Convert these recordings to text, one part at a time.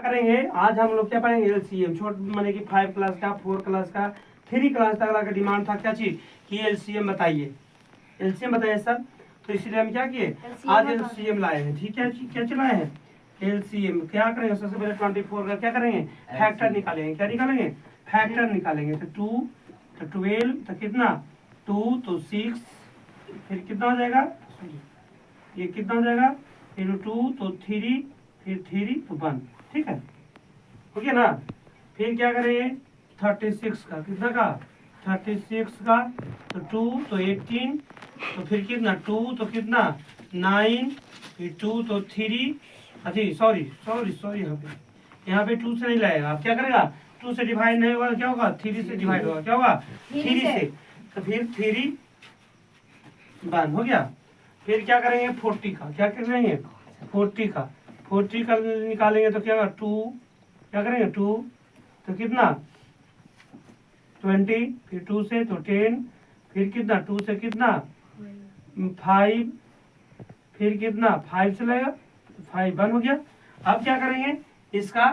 करेंगे आज हम लोग क्या पढ़ेंगे एलसीएम, छोट माने कि 5 क्लास का, 4 क्लास का, 3 क्लास तक का डिमांड था क्या चीज कि एलसीएम बताइए, एलसीएम बताइए सर। तो इसीलिए हम क्या किए आज एलसीएम लाए हैं। ठीक है, क्या चलाए हैं एलसीएम। क्या करेंगे सबसे पहले 24 का क्या करेंगे फैक्टर निकालेंगे। क्या निकालेंगे फैक्टर निकालेंगे। तो 2 तो 12 तो कितना 2 तो 6 फिर कितना हो जाएगा ये कितना हो जाएगा फिर 2 तो 3 फिर 3 तो 1। ठीक है हो गया ना। फिर क्या करेंगे 36 का कितना का 36 का तो 2 तो 18 तो फिर कितना 2 तो कितना 9 फिर 2 तो 3 अभी सॉरी यहाँ पे 2 से नहीं लाएगा। आप क्या करेगा 2 से डिवाइड नहीं होगा क्या होगा 3 से डिवाइड होगा। क्या होगा 3 से तो फिर 3 1 हो गया। फिर क्या करेंगे 40 का क्या करेंगे 40 का निकालेंगे तो क्या होगा 2 क्या करेंगे 2 तो कितना 20 फिर 2 से तो 10 फिर कितना 2 से कितना 5 फिर कितना 5 से लगेगा 5 1 हो गया। अब क्या करेंगे इसका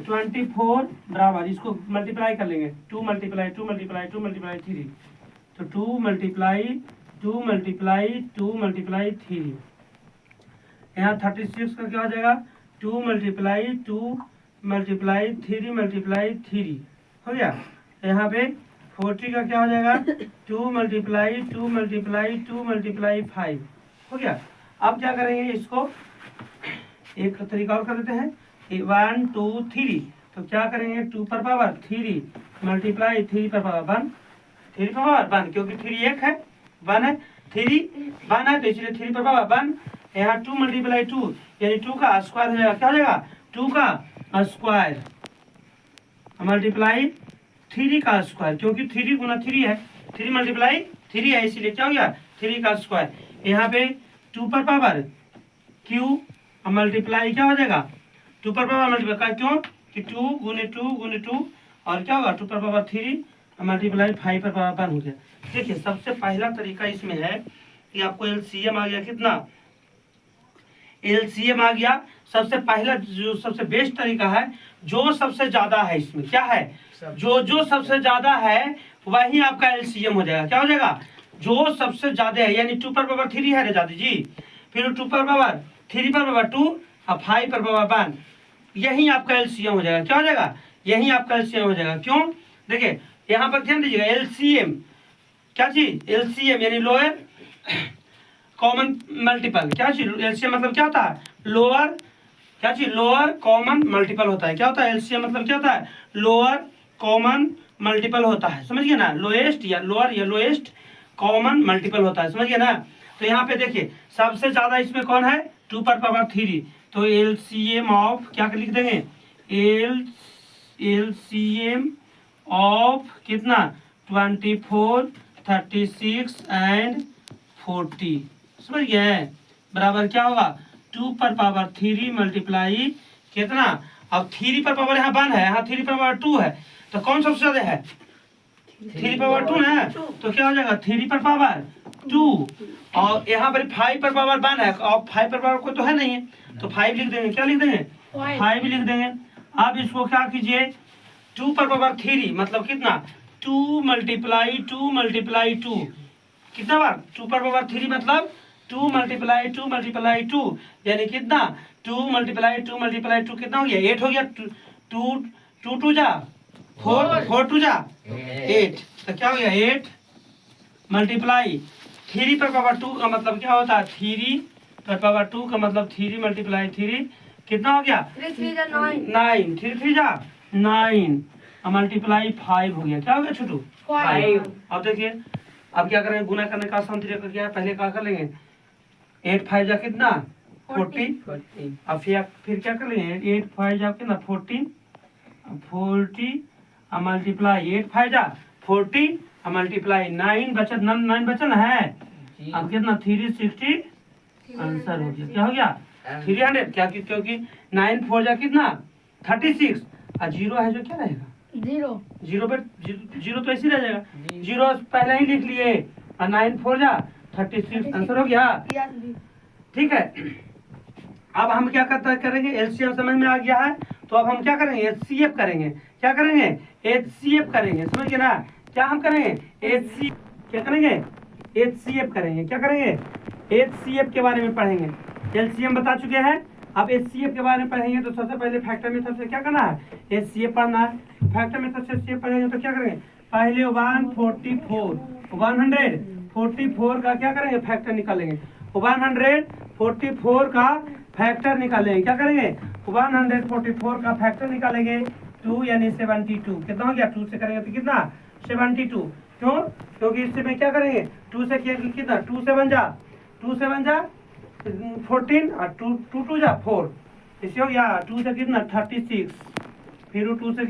24 बराबर इसको मल्टीप्लाई कर लेंगे 2 मल्टीप्लाई 2 मल्टीप्लाई 2 मल्टीप्लाई 3 तो 2 मल्टीप्लाई 2 मल्टीप्लाई 2 मल्टीप्लाई 3 यहाँ 36 का क्या हो जाएगा 2 मल्टीप्लाई 2 मल्टीप्लाई 3 मल्टीप्लाई 3 हो गया। यहाँ पे 40 का क्या हो जाएगा 2 मल्टीप्लाई 2 मल्टीप्लाई 2 मल्टीप्लाई 5 हो गया। अब क्या करेंगे इसको एक तरीका और कर देते हैं 1 2 3 तो क्या करेंगे 2 पर पावर 3 मल्टीप्लाई 3 पर पावर 1 3 पर पावर 1 क्योंकि 3 एक है 1 है 3 1 है तो इसलिए 3 पर पावर 1 यहाँ 2 मल्टीप्लाई 2 यानी 2 का स्क्वायर हो जाएगा। क्या हो जाएगा 2 का स्क्वायर मल्टीप्लाई 3 का स्क्वायर क्योंकि 3 गुना 3 है 3 मल्टीप्लाई 3 है इसीलिए क्या हो गया 3 का स्क्वायर। यहाँ पे 2 पर पावर क्यू मल्टीप्लाई क्या हो जाएगा 2 पर पावर मल्टीप्लाई क्यों कि 2 गुने 2 गुने 2 और क्या होगा 2 पर पावर 3 मल्टीप्लाई 5 पर पावर 1 हो गया। देखिए सबसे पहला तरीका इसमें है कि आपको एलसीएम आ गया कितना एलसीएम आ गया। सबसे पहला जो सबसे बेस्ट तरीका है जो सबसे ज्यादा है इसमें क्या है जो सबसे ज्यादा है वही आपका एलसीएम हो जाएगा। क्या हो जाएगा जो सबसे ज्यादा है यानी 2 पर पावर 3 है दादी जी फिर 2 पर पावर 3 पर पावर 2 और 5 पर पावर 1 यही आपका एलसीएम हो जाएगा। क्या हो जाएगा यही आपका एलसीएम हो जाएगा। क्यों देखिए यहाँ पर ध्यान दीजिएगा एलसीएम क्या चीज एलसीएम यानी लोअर कॉमन मल्टीपल। क्या चीज एलसीएम मतलब क्या होता है लोअर क्या चीज लोअर कॉमन मल्टीपल होता है। क्या होता है एलसीएम मतलब क्या होता है लोअर कॉमन मल्टीपल होता है। समझिए ना लोएस्ट या लोअर या लोएस्ट कॉमन मल्टीपल होता है। समझिए ना। तो यहाँ पे देखिए सबसे ज्यादा इसमें कौन है 2 पर पावर 3 तो एलसीएम ऑफ क्या लिख देंगे एलसीएम ऑफ कितना 24 36 एंड 40 समझ गए बराबर क्या होगा 2 पर पावर 3 मल्टीप्लाई कितना अब 3 पर पावर यहाँ 1 है यहाँ 3 पर पावर 2 है तो कौन सबसे ज्यादा है 3 पावर 2 है तो क्या हो जाएगा 3 पर पावर 2 और यहाँ पर 5 पर पावर 1 है और 5 पर पावर कोई तो है नहीं है तो 5 लिख देंगे। क्या लिख देंगे 5 लिख देंगे। अब इसको क्या कीजिए 2 पर पावर 3 मतलब कितना 2 मल्टीप्लाई 2 मल्टीप्लाई 2 कितना बार 2 पर पावर 3 मतलब 2 मल्टीप्लाई 2 मल्टीप्लाई 2 यानी कितना 2 मल्टीप्लाई 2 मल्टीप्लाई 2 कितना हो गया 8 हो गया 2 2 जा 4 2 जा 8 तो क्या हो गया 8 मल्टीप्लाई 3 पर पावर 2 का मतलब क्या होता है 3 पर पावर 2 का मतलब 3 मल्टीप्लाई 3 कितना हो गया 9 3 3 जा 9 मल्टीप्लाई 5 हो गया। क्या हो गया छोटू 5। अब देखिए अब क्या करेंगे गुना करने का आसान तरीका क्या है पहले क्या कर लेंगे 8 5 जा कितना 40 अब फिर क्या कर लेंगे 8 5 जा कितना 40 मल्टीप्लाई 8 5 जा 40 मल्टीप्लाई 9 बचत है अब कितना 360 आंसर हो गया। क्या हो गया 300 क्या क्योंकि 9 4 जा कितना 36 और 0 है जो क्या रहेगा 0 पे 0 तो ऐसे रह जाएगा 0 पहले ही लिख लिए और 9 4 जा 36 आंसर हो गया। ठीक है अब हम क्या करेंगे एलसीएम समझ में आ गया है तो अब हम क्या करेंगे, HCF करेंगे। क्या करेंगे, HCF करेंगे, समझ गए ना। क्या हम करेंगे, क्या करेंगे, HCF करेंगे। क्या करेंगे, HCF के बारे में पढ़ेंगे। LCM बता चुके हैं, अब HCF के बारे में पढ़ेंगे। तो सबसे पहले फैक्टर मेथड से क्या करना है, HCF पढ़ना है। फैक्टर मेथड से HCF पढ़ेंगे तो क्या करेंगे, पहले 144 का क्या करेंगे, फैक्टर निकालेंगे। 144 का फैक्टर निकालेंगे। क्या करेंगे, 144 का फैक्टर निकालेंगे। 2 यानी 72। कितना हो गया, 2 से करेंगे तो कितना, 72। क्यों, क्योंकि इससे में क्या करेंगे, 2 से कितना, 2 से बन जा 14 और 2 जा 4। इसे हो गया 2 से कितना 36, फिर 2 से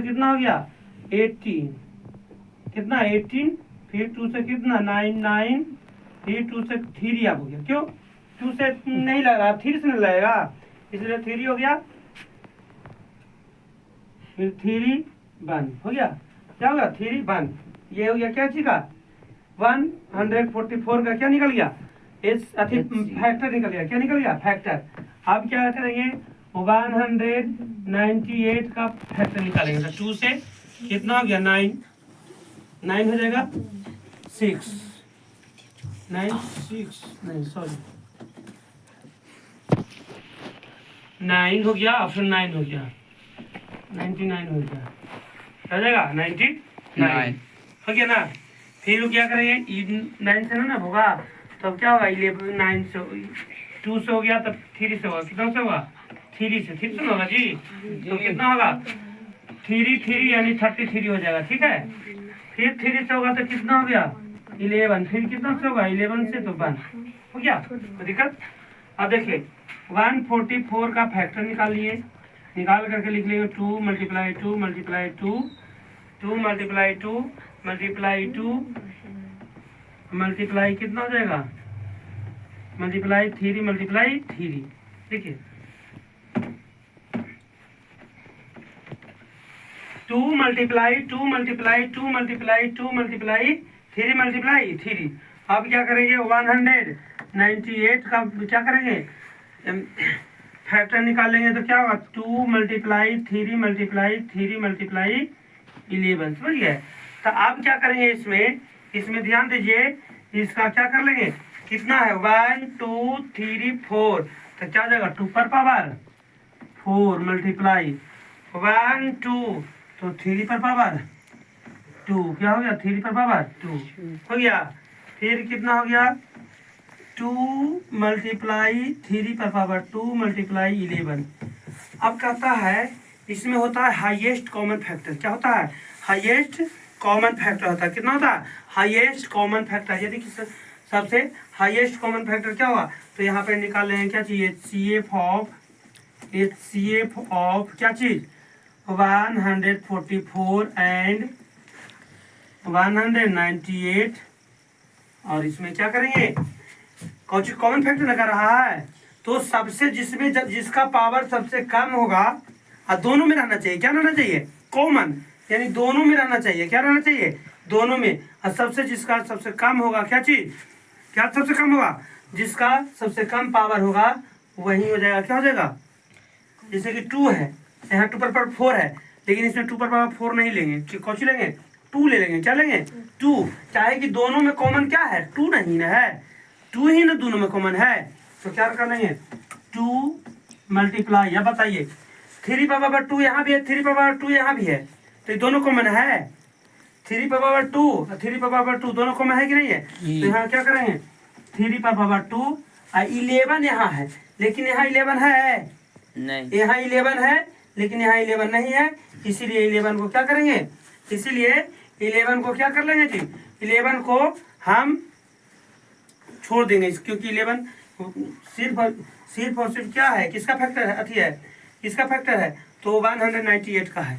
कितना हो गया 18, कितना 18, फिर 2 से कितना 9, फिर 2 से 3 अब हो गया। क्यों, 2 से नहीं लगा, 3 से नहीं लगेगा, इसलिए 3 हो गया, फिर 3 1 हो गया। क्या होगा, 3 1, ये हो गया क्या चीज का, 144 का क्या निकल गया, फैक्टर निकल गया। क्या निकल गया, फैक्टर। अब क्या करेंगे, 198 का फैक्टर निकालेंगे। तो 2 से कितना हो गया, 9 हो जाएगा 6, 9 हो गया, ऑप्शन 9 हो गया, 99 हो गया, हो जाएगा 99 हो गया ना। फिर क्या करेंगे, 9 से ना होगा, तब क्या होगा, 11 9 से 2 से हो गया, तब 3 से होगा, कितना से होगा, 3 से ना होगा जी। तो कितना होगा, 3 यानी 33 हो जाएगा, ठीक है। फिर 3 से होगा तो कितना हो गया, 11, फिर कितना से होगा, 11 से तो 1 हो गया, तो दिक्कत। अब देखिए 144 का फैक्टर निकाल लिए, निकाल करके लिख लेंगे 2 multiply 2 multiply 2 2 multiply 2 multiply 2 multiply कितना हो जाएगा, मल्टीप्लाई 3 मल्टीप्लाई 3। देखिए 2 multiply 2 multiply 2 multiply 2 multiply 3 multiply 3। अब क्या करेंगे, 198 का क्या करेंगे, फैक्टर निकालेंगे। तो क्या होगा, 2 मल्टीप्लाई 3 मल्टीप्लाई 3 मल्टीप्लाई 11, समझ गए। तो अब क्या करेंगे, इसमें ध्यान दीजिए, इसका क्या कर लेंगे, कितना है 1 2 3 4, तो क्या हो जाएगा 2 पर पावर 4 मल्टीप्लाई 1 2, तो 3 पर पावर 2, क्या हो गया 3 पर पावर 2 हो गया। फिर कितना हो गया, 2 मल्टीप्लाई 3 पर पावर 2 मल्टीप्लाई 11। अब कहता है, इसमें होता है हाईएस्ट कॉमन फैक्टर। क्या होता है, हाईएस्ट कॉमन फैक्टर होता है। कितना होता है, हाईएस्ट कॉमन फैक्टर। यदि सबसे हाईएस्ट कॉमन फैक्टर क्या हुआ, तो यहाँ पे निकाल लेंगे क्या चाहिए, HCF ऑफ क्या चीज, 144 एंड 198। और इसमें क्या करेंगे, कॉमन फैक्टर लगा रहा है, तो सबसे जिसका पावर सबसे कम होगा, और दोनों में रहना चाहिए। क्या रहना चाहिए, कॉमन, यानी दोनों में रहना चाहिए। क्या रहना चाहिए, दोनों में। और जिसका सबसे कम होगा, क्या चीज, क्या सबसे कम होगा, जिसका सबसे कम पावर होगा वही हो जाएगा। क्या हो जाएगा, जैसे कि 2 है, यहाँ 2 पर पावर 4 है, लेकिन इसमें 2 पर पावर 4 नहीं लेंगे, कौन सी लेंगे, 2 ले लेंगे। क्या लेंगे, 2, चाहे कि दोनों में कॉमन क्या है, 2 नहीं ना है, 2 ही ना दोनों में कॉमन है। तो क्या कर लेंगे, 2 मल्टीप्लाई, या बताइए 3 पर पावर 2 यहाँ भी है, 3 पर पावर 2 यहाँ भी है, तो ये दोनों कॉमन है। 3 पर पावर 2 और 3 पर पावर 2 दोनों कॉमन है कि नहीं है। तो यहाँ क्या करेंगे, 3 पर पावर 2 और 11 यहाँ है, लेकिन यहाँ 11 है नहीं, यहाँ 11 है लेकिन यहाँ 11 नहीं है, इसीलिए 11 को क्या करेंगे, इसीलिए 11 को क्या कर लेंगे जी, 11 को हम छोड़ देंगे, क्योंकि 11 सिर्फ और सिर्फ क्या है, किसका फैक्टर है, अथी है, किसका फैक्टर है, तो 198 का है,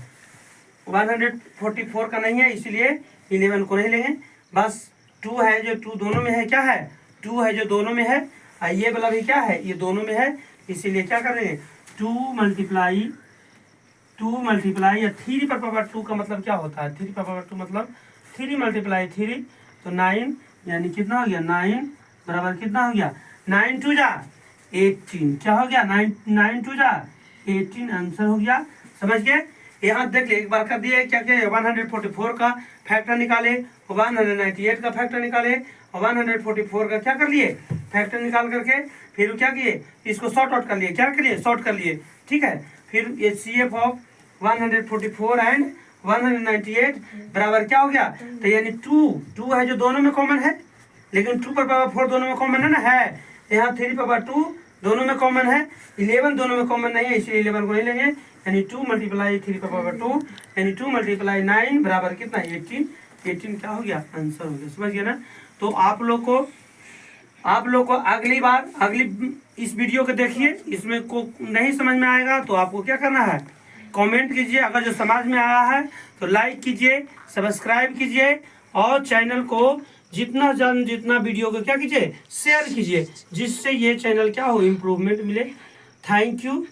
144 का नहीं है, इसीलिए 11 को नहीं लेंगे। बस 2 है जो 2 दोनों में है, क्या है 2 है जो दोनों में है, और ये वाला भी क्या है, ये दोनों में है, इसीलिए क्या कर रहे हैं, 2 मल्टीप्लाई या 3 पर पावर 2 का मतलब क्या होता है, 3 पर पावर 2 मतलब 3 मल्टीप्लाई 3, तो 9 यानी कितना हो गया, 9 बराबर कितना हो गया, 9 2 जा 18। क्या हो गया? 9 टू जा 18 आंसर हो गया। समझ गए? यहाँ देख ले, एक बार कर दिए क्या क्या 144 का फैक्टर निकाले, 198 का फैक्टर निकाले, और 144 का क्या कर लिए फैक्टर निकाल करके फिर क्या किए, इसको शॉर्ट आउट कर लिए। क्या कर लिए? शॉर्ट कर लिए। ठीक है, फिर ये CF ऑफ 144 एंड 198 बराबर क्या हो गया? तो यानी 2 है जो दोनों में कॉमन है, लेकिन 2 पर पावर 4 दोनों में कॉमन है ना, है। यहाँ 3 पावर 2 दोनों में कॉमन है, 11 दोनों में कॉमन नहीं है, इसलिए 11 को नहीं लेंगे। यानी 2 मल्टीप्लाई 3 पावर 2 यानी 2 मल्टीप्लाई 9 बराबर कितना? 18 क्या हो गया? आंसर हो गया। समझ गया ना? तो आप लोग को अगली बार इस वीडियो को देखिए, इसमें को नहीं समझ में आएगा तो आपको क्या करना है, कमेंट कीजिए। अगर जो समझ में आया है तो लाइक कीजिए, सब्सक्राइब कीजिए, और चैनल को जितना वीडियो को क्या कीजिए, शेयर कीजिए, जिससे ये चैनल क्या हो, इम्प्रूवमेंट मिले। Thank you.